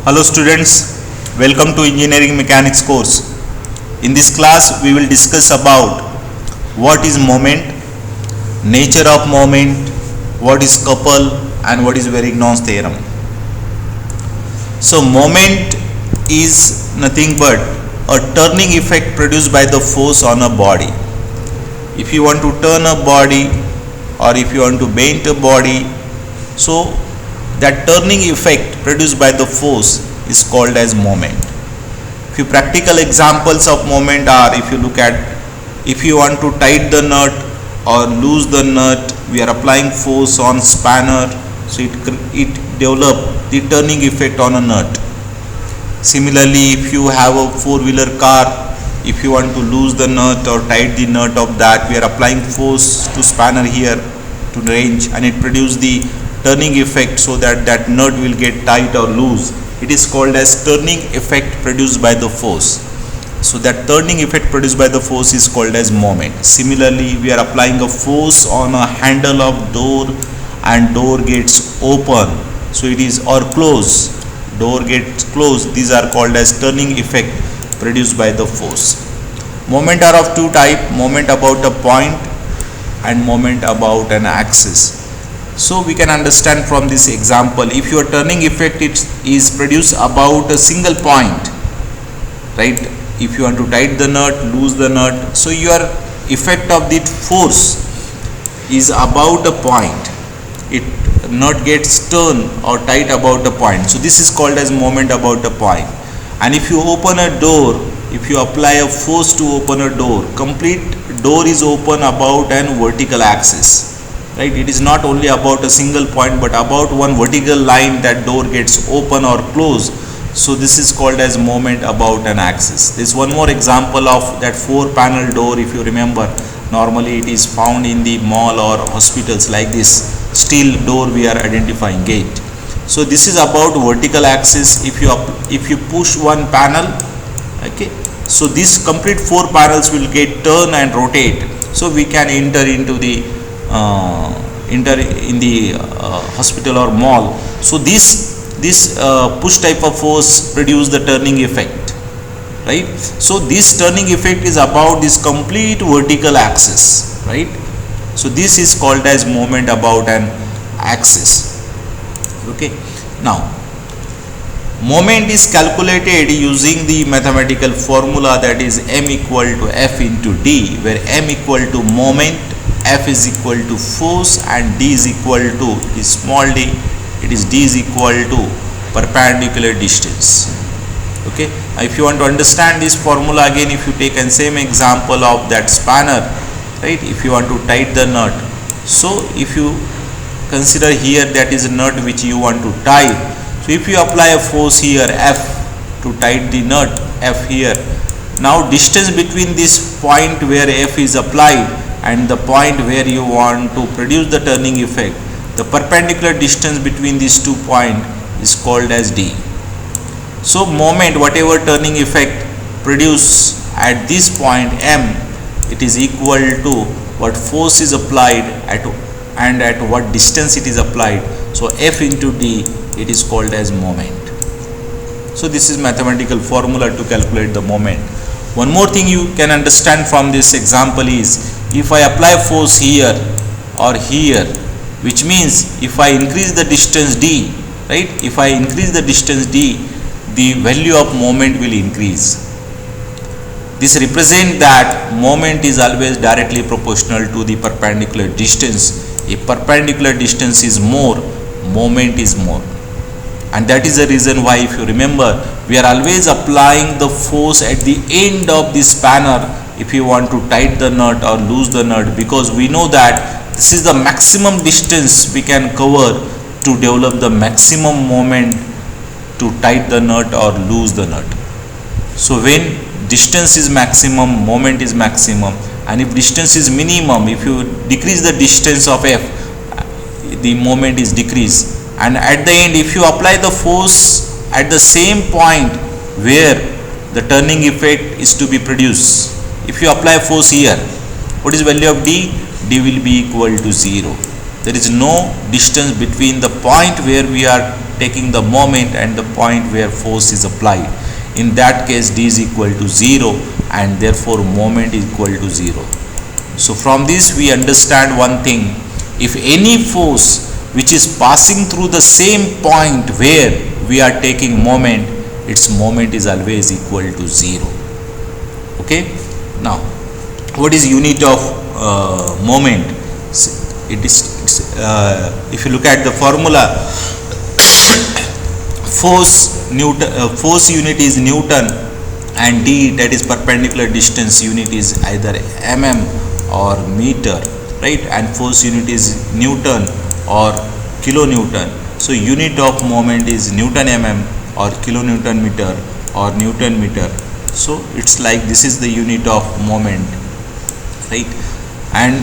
Hello students, welcome to engineering mechanics course. In this class we will discuss about what is moment, nature of moment, what is couple and what is Varignon's theorem. So moment is nothing but a turning effect produced by the force on a body. If you want to turn a body or if you want to bend a body, so that turning effect produced by the force is called as moment. Few practical examples of moment are, if you want to tighten the nut or loose the nut, we are applying force on spanner, so it develop the turning effect on a nut. Similarly, if you have a four-wheeler car, if you want to lose the nut or tighten the nut of that, we are applying force to spanner here to range, and it produces the turning effect so that nut will get tight or loose. It is called as turning effect produced by the force. So that turning effect produced by the force is called as moment. Similarly, we are applying a force on a handle of door and door gets open, so it is, or close, door gets closed. These are called as turning effect produced by the force. Moment are of two types: moment about a point and moment about an axis. So we can understand from this example, if your turning effect is produced about a single point, right? If you want to tighten the nut, loose the nut, so your effect of the force is about a point. It nut gets turned or tight about a point. So this is called as moment about a point. And if you open a door, if you apply a force to open a door, complete door is open about an vertical axis. Right? It is not only about a single point but about one vertical line that door gets open or closed. So this is called as moment about an axis. There is one more example of that 4-panel door. If you remember, normally it is found in the mall or hospitals, like this steel door we are identifying, gate. So this is about vertical axis. If you push one panel, okay, so this complete 4 panels will get turn and rotate. So we can enter into the hospital or mall. So this push type of force produce the turning effect, right? So this turning effect is about this complete vertical axis, right? So this is called as moment about an axis. Okay, now moment is calculated using the mathematical formula, that is m equal to F into d, where m equal to moment, F is equal to force, and d is equal to, it is small d, it is d is equal to perpendicular distance. Okay, if you want to understand this formula again, if you take the same example of that spanner, right, if you want to tighten the nut, so if you consider here that is a nut which you want to tie, so if you apply a force here F to tighten the nut, F here, now distance between this point where F is applied and the point where you want to produce the turning effect, the perpendicular distance between these 2 points is called as d. So moment, whatever turning effect produced at this point m, it is equal to what force is applied and at what distance it is applied. So F into d, it is called as moment. So this is mathematical formula to calculate the moment. One more thing you can understand from this example is, if I apply force here or here, which means if I increase the distance d, right, if I increase the distance d, the value of moment will increase. This represents that moment is always directly proportional to the perpendicular distance. If perpendicular distance is more, moment is more. And that is the reason why, if you remember, we are always applying the force at the end of the spanner if you want to tighten the nut or loose the nut, because we know that this is the maximum distance we can cover to develop the maximum moment to tighten the nut or loose the nut. So when distance is maximum, moment is maximum, and if distance is minimum, if you decrease the distance of F, the moment is decreased. And at the end, if you apply the force at the same point where the turning effect is to be produced, if you apply force here, what is value of d? D will be equal to 0. There is no distance between the point where we are taking the moment and the point where force is applied. In that case d is equal to 0 and therefore moment is equal to 0. So from this we understand one thing: if any force which is passing through the same point where we are taking moment, its moment is always equal to 0. Okay. Now what is unit of moment? It is if you look at the formula, force unit is Newton, and d, that is perpendicular distance, unit is either mm or meter, right? And force unit is Newton or kilonewton. So unit of moment is Newton mm or kilonewton meter or Newton meter. So it's like this is the unit of moment, right? And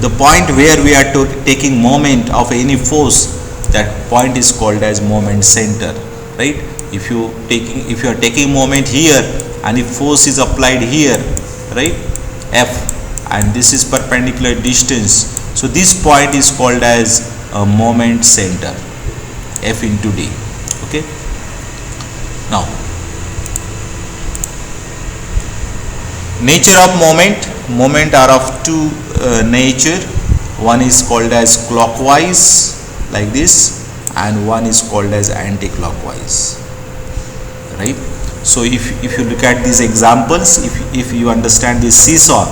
the point where we are taking moment of any force, that point is called as moment center, right? If you are taking moment here and if force is applied here, right, F, and this is perpendicular distance, so this point is called as a moment center, F into d. Okay. Now nature of moment are of two nature. One is called as clockwise like this, and one is called as anti-clockwise, right? So if you look at these examples, if you understand this seesaw,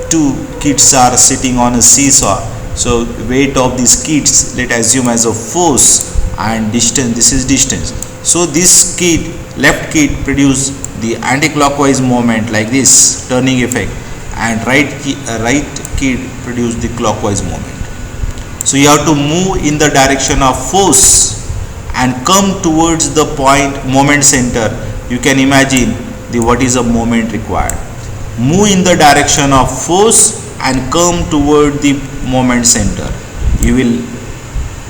two kids are sitting on a seesaw, so weight of these kids, let assume as a force, and distance, this is distance. So this kid, left kid, produce the anti-clockwise moment like this, turning effect, and right kid produce the clockwise moment. So you have to move in the direction of force and come towards the point moment center. You can imagine what is the moment required. Move in the direction of force and come toward the moment center. You will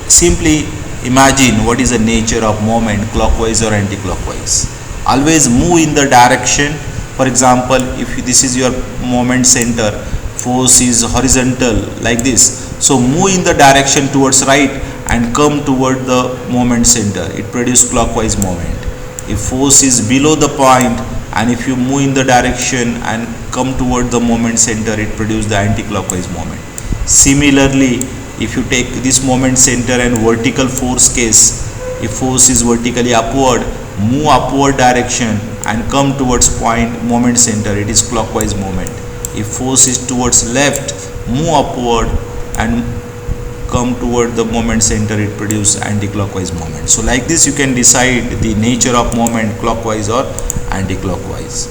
simply imagine what is the nature of moment, clockwise or anti-clockwise. Always move in the direction. For example, if this is your moment center, force is horizontal like this, so move in the direction towards right and come toward the moment center, it produces clockwise moment. If force is below the point and if you move in the direction and come toward the moment center, it produces the anti-clockwise moment. Similarly, if you take this moment center and vertical force case, if force is vertically upward, move upward direction and come towards point moment center, it is clockwise moment. If force is towards left, move upward and come toward the moment center, it produces anti-clockwise moment. So like this you can decide the nature of moment, clockwise or anti-clockwise.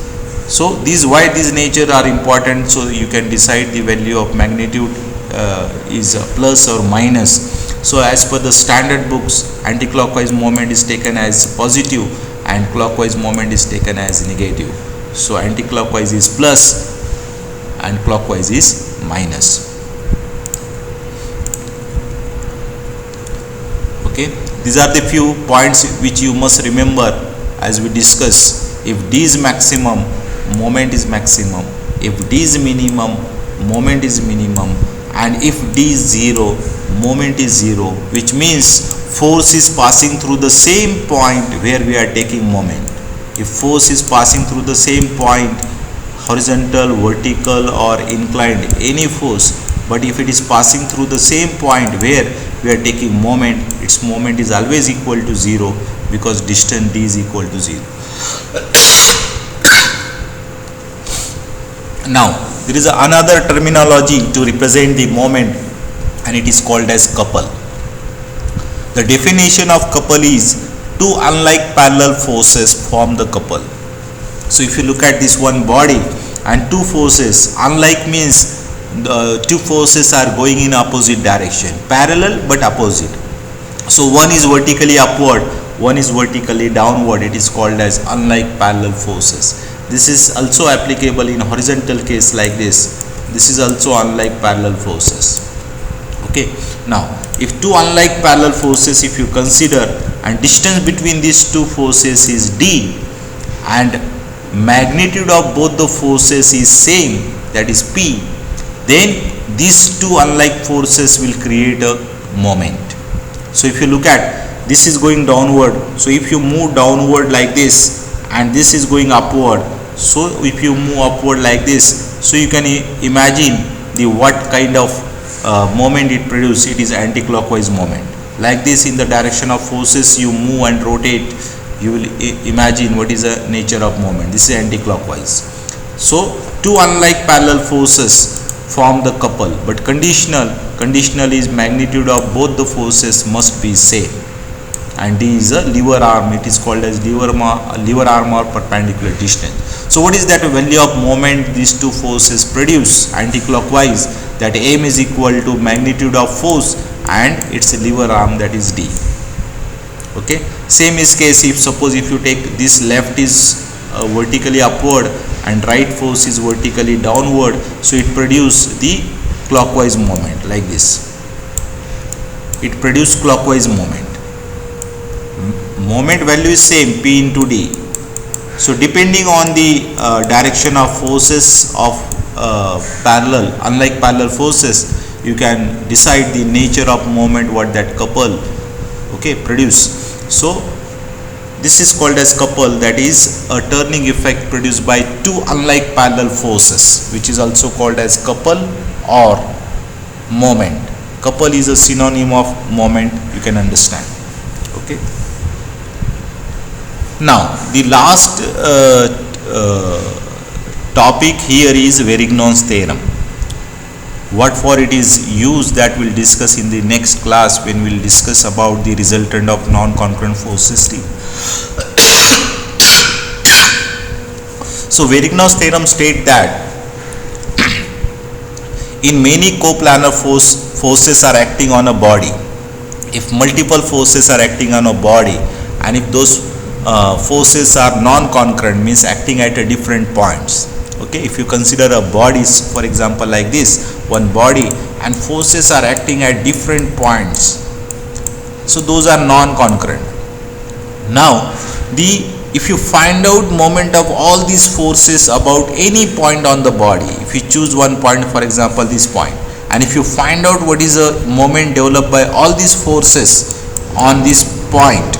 So why these nature are important, so you can decide the value of magnitude is plus or minus. So as per the standard books, anti-clockwise moment is taken as positive and clockwise moment is taken as negative. So anti-clockwise is plus and clockwise is minus. Okay, these are the few points which you must remember as we discuss. If d is maximum, moment is maximum. If d is minimum, moment is minimum. And if d is 0, moment is 0, which means force is passing through the same point where we are taking moment. If force is passing through the same point, horizontal, vertical or inclined, any force, but if it is passing through the same point where we are taking moment, its moment is always equal to 0 because distance d is equal to 0. Now there is another terminology to represent the moment, and it is called as couple. The definition of couple is two unlike parallel forces form the couple. So if you look at this one body and two forces, unlike means the two forces are going in opposite direction, parallel but opposite. So one is vertically upward, one is vertically downward, it is called as unlike parallel forces. This is also applicable in horizontal case like this. This is also unlike parallel forces. Okay. Now if two unlike parallel forces, if you consider, and distance between these two forces is d, and magnitude of both the forces is same, that is p, then these two unlike forces will create a moment. So if you look at this is going downward. So if you move downward like this and this is going upward, so if you move upward like this, so you can imagine the what kind of moment it produces. It is anti-clockwise moment. Like this, in the direction of forces you move and rotate, you will imagine what is the nature of moment. This is anti-clockwise. So two unlike parallel forces form the couple, but conditional is magnitude of both the forces must be same, and D is a lever arm. It is called as lever arm or perpendicular distance. So what is that value of moment these two forces produce anti-clockwise? That M is equal to magnitude of force and its lever arm, that is D. Okay, same is case if suppose if you take this left is vertically upward and right force is vertically downward, so it produce the clockwise moment like this. It produce clockwise moment. Moment value is same, P into D. So depending on the direction of forces of unlike parallel forces, you can decide the nature of moment what that couple produce. So this is called as couple, that is a turning effect produced by two unlike parallel forces, which is also called as couple or moment. Couple is a synonym of moment, you can understand. Okay. Now the last topic here is Varignon's theorem. What for it is used, that we'll discuss in the next class when we'll discuss about the resultant of non-concurrent force system. So Varignon's theorem states that in many coplanar forces are acting on a body, if multiple forces are acting on a body and if those forces are non-concurrent, means acting at a different points. Okay, if you consider a body, for example like this, one body and forces are acting at different points, so those are non-concurrent. Now if you find out moment of all these forces about any point on the body, if you choose one point, for example this point, and if you find out what is a moment developed by all these forces on this point,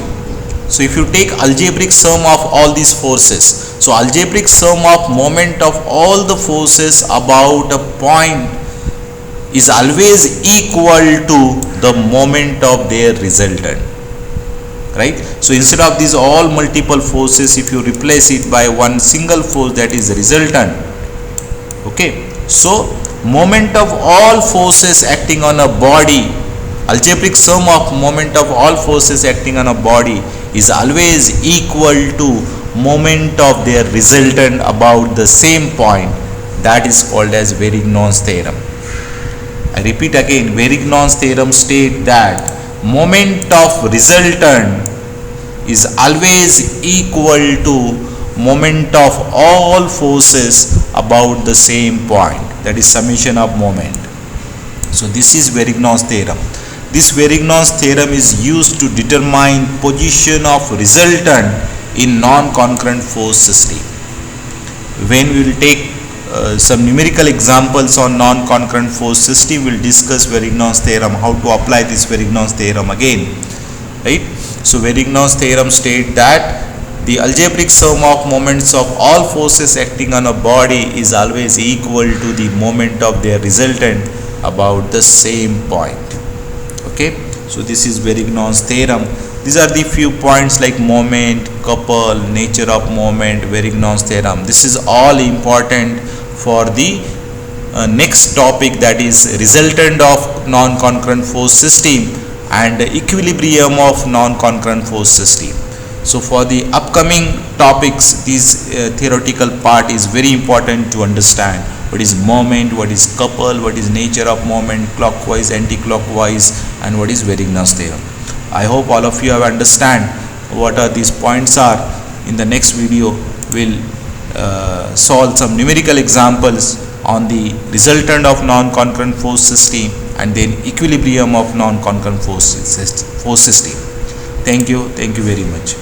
so if you take algebraic sum of all these forces, so algebraic sum of moment of all the forces about a point is always equal to the moment of their resultant, right? So instead of these all multiple forces, if you replace it by one single force, that is resultant. Okay, so moment of all forces acting on a body, algebraic sum of moment of all forces acting on a body is always equal to moment of their resultant about the same point. That is called as Varignon's theorem. I repeat again, Varignon's theorem states that moment of resultant is always equal to moment of all forces about the same point, that is summation of moment. So this is Varignon's theorem. This Varignon's theorem is used to determine position of resultant in non-concurrent force system. When we will take some numerical examples on non-concurrent force system, we will discuss Varignon's theorem, how to apply this Varignon's theorem again, right? So Varignon's theorem states that the algebraic sum of moments of all forces acting on a body is always equal to the moment of their resultant about the same point. Okay, so this is Varignon's theorem. These are the few points like moment, couple, nature of moment, Varignon's theorem. This is all important for the next topic, that is resultant of non-concurrent force system and equilibrium of non-concurrent force system. So for the upcoming topics, this theoretical part is very important to understand. What is moment, what is couple, what is nature of moment, clockwise, anti-clockwise, and what is Varignon's theorem. I hope all of you have understand what are these points are. In the next video, we'll solve some numerical examples on the resultant of non-concurrent force system and then equilibrium of non-concurrent force system. Thank you very much.